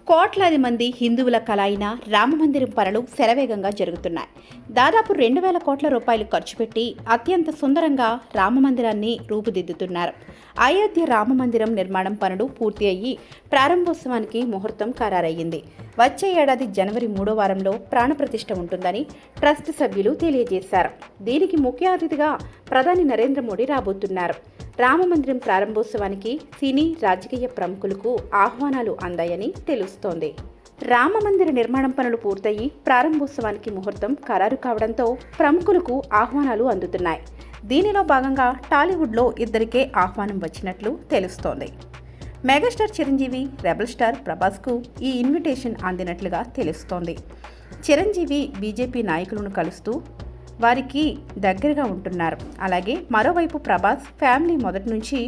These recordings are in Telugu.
కోట్లాది మంది హిందువుల కల అయిన రామమందిరం పనులు శరవేగంగా జరుగుతున్నాయి. దాదాపు 2,000 కోట్ల రూపాయలు ఖర్చు పెట్టి అత్యంత సుందరంగా రామమందిరాన్ని రూపుదిద్దుతున్నారు. అయోధ్య రామమందిరం నిర్మాణం పనులు పూర్తి అయ్యి ప్రారంభోత్సవానికి ముహూర్తం ఖరారయ్యింది. వచ్చే ఏడాది జనవరి 3వ వారంలో ప్రాణప్రతిష్ఠ ఉంటుందని ట్రస్ట్ సభ్యులు తెలియజేశారు. దీనికి ముఖ్య అతిథిగా ప్రధాని నరేంద్ర మోడీ రాబోతున్నారు. రామమందిరం ప్రారంభోత్సవానికి సినీ రాజకీయ ప్రముఖులకు ఆహ్వానాలు అందాయని తెలుస్తోంది. రామమందిర నిర్మాణం పనులు పూర్తయి ప్రారంభోత్సవానికి ముహూర్తం ఖరారు కావడంతో ప్రముఖులకు ఆహ్వానాలు అందుతున్నాయి. దీనిలో భాగంగా టాలీవుడ్లో ఇద్దరికే ఆహ్వానం వచ్చినట్లు తెలుస్తోంది. మెగాస్టార్ చిరంజీవి, రెబల్ స్టార్ ప్రభాస్కు ఈ ఇన్విటేషన్ అందినట్లుగా తెలుస్తోంది. చిరంజీవి బీజేపీ నాయకులను కలుస్తూ వారికి దగ్గరగా ఉంటున్నారు. అలాగే మరోవైపు ప్రభాస్ ఫ్యామిలీ మొదటి నుంచి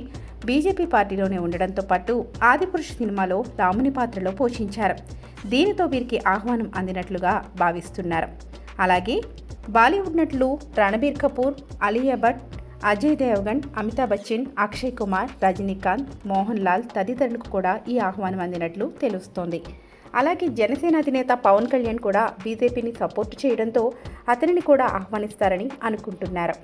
బీజేపీ పార్టీలోనే ఉండడంతో పాటు ఆదిపురుష్ సినిమాలో రాముని పాత్రలో పోషించారు. దీనితో వీరికి ఆహ్వానం అందినట్లుగా భావిస్తున్నారు. అలాగే బాలీవుడ్ నటులు రణబీర్ కపూర్, అలియా భట్, అజయ్ దేవగన్, అమితాబ్ బచ్చన్, అక్షయ్ కుమార్, రజనీకాంత్, మోహన్ లాల్ తదితరులకు కూడా ఈ ఆహ్వానం అందినట్లు తెలుస్తోంది. అలాగే జనసేన అధినేత పవన్ కళ్యాణ్ కూడా బీజేపీని సపోర్టు చేయడంతో అతనిని కూడా ఆహ్వానిస్తారని అనుకుంటున్నారు.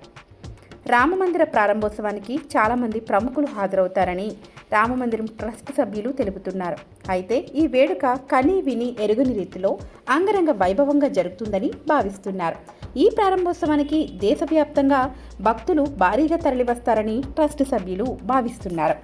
రామమందిర ప్రారంభోత్సవానికి చాలామంది ప్రముఖులు హాజరవుతారని రామమందిరం ట్రస్ట్ సభ్యులు తెలుపుతున్నారు. అయితే ఈ వేడుక కనీ విని ఎరుగని రీతిలో అంగరంగ వైభవంగా జరుగుతుందని భావిస్తున్నారు. ఈ ప్రారంభోత్సవానికి దేశవ్యాప్తంగా భక్తులు భారీగా తరలివస్తారని ట్రస్ట్ సభ్యులు భావిస్తున్నారు.